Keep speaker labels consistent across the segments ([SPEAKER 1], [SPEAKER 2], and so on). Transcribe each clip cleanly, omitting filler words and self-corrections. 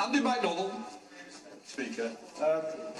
[SPEAKER 1] Andy McDonald.
[SPEAKER 2] Speaker,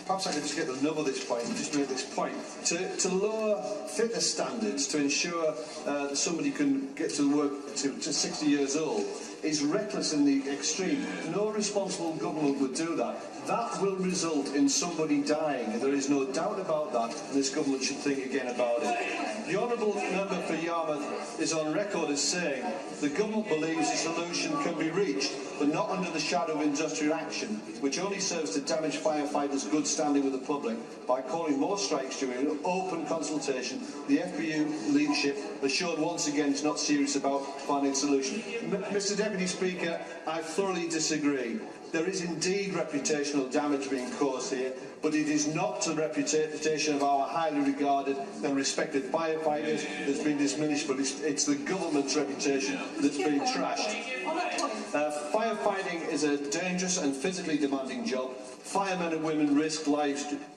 [SPEAKER 2] perhaps I could just get the nub of this point and just make this point. To lower fitness standards to ensure that somebody can get to work to 60 years old is reckless in the extreme. No responsible government would do that. That will result in somebody dying, and there is no doubt about that, and this government should think again about it. The Honourable Member for Yarmouth is on record as saying the government believes a solution can be reached, but not under the shadow of industrial action, which only serves to damage firefighters' good standing with the public by calling more strikes during an open consultation. The FPU leadership has shown once again it's not serious about finding a solution. Mr Deputy Speaker, I thoroughly disagree. There is indeed reputational damage being caused here, but it is not to the reputation of our highly regarded and respected firefighters that's been diminished, but it's the government's reputation that's been trashed. Firefighting is a dangerous and physically demanding job. Firemen and women risk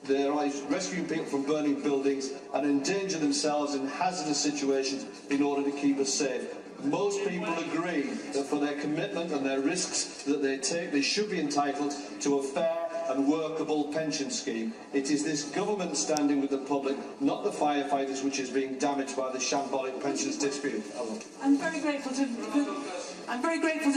[SPEAKER 2] their lives rescuing people from burning buildings and endanger themselves in hazardous situations in order to keep us safe. Most people agree that for their commitment and their risks that they take, they should be entitled to a fair and workable pension scheme. It is this government standing with the public, not the firefighters, which is being damaged by the shambolic pensions dispute.
[SPEAKER 3] I'm very grateful to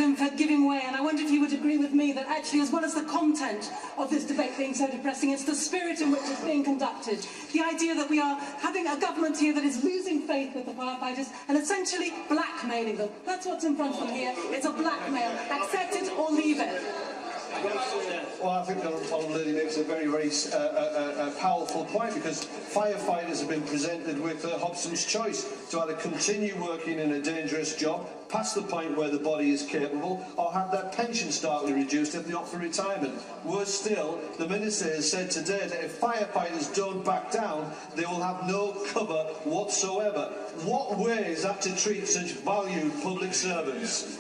[SPEAKER 3] him for giving way, and I wonder if he would agree with me that actually, as well as the content of this debate being so depressing, it's the spirit in which it's being conducted. The idea that we are having a government here that is losing faith with the firefighters and essentially blackmailing them. That's what's in front of them here. It's a blackmail. Accept it or leave it.
[SPEAKER 2] Well, I think the Honourable Lady makes a very, very powerful point, because firefighters have been presented with Hobson's choice to either continue working in a dangerous job past the point where the body is capable, or have their pension starkly reduced if they opt for retirement. Worse still, the Minister has said today that if firefighters don't back down, they will have no cover whatsoever. What way is that to treat such valued public servants?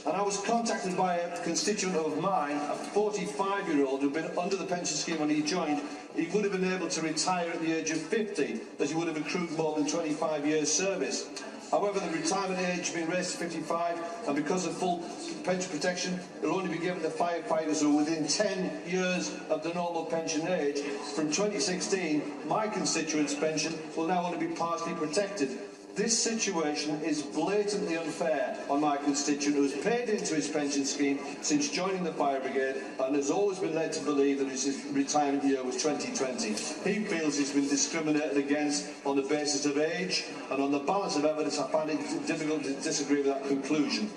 [SPEAKER 2] And I was contacted by a constituent of mine, a 45-year-old who had been under the pension scheme when he joined. He would have been able to retire at the age of 50, as he would have accrued more than 25 years' service. However, the retirement age has been raised to 55, and because of full pension protection, it will only be given to firefighters who are within 10 years of the normal pension age. From 2016, my constituent's pension will now only be partially protected. This situation is blatantly unfair on my constituent, who has paid into his pension scheme since joining the fire brigade and has always been led to believe that his retirement year was 2020. He feels he's been discriminated against on the basis of age, and on the balance of evidence I find it difficult to disagree with that conclusion.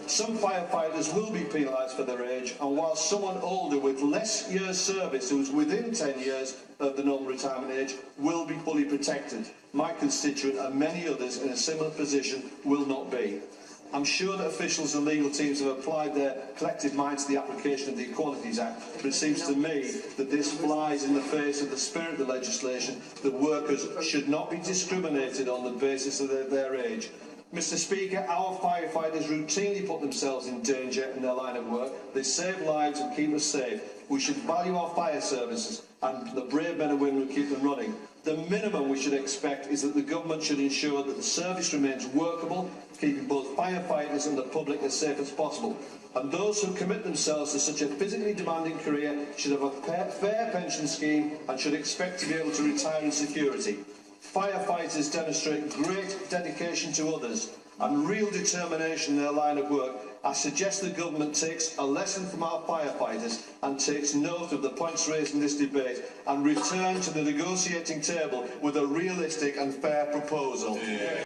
[SPEAKER 2] Some firefighters will be penalised for their age, and while someone older with less years' service, who is within 10 years of the normal retirement age, will be fully protected, my constituent and many others in a similar position will not be. I'm sure that officials and legal teams have applied their collective minds to the application of the Equalities Act, but it seems to me that this flies in the face of the spirit of the legislation, that workers should not be discriminated on the basis of their age. Mr Speaker, our firefighters routinely put themselves in danger in their line of work. They save lives and keep us safe. We should value our fire services and the brave men and women who keep them running. The minimum we should expect is that the government should ensure that the service remains workable, keeping both firefighters and the public as safe as possible. And those who commit themselves to such a physically demanding career should have a fair pension scheme and should expect to be able to retire in security. Firefighters demonstrate great dedication to others and real determination in their line of work. I suggest the government takes a lesson from our firefighters and takes note of the points raised in this debate and return to the negotiating table with a realistic and fair proposal. Yeah.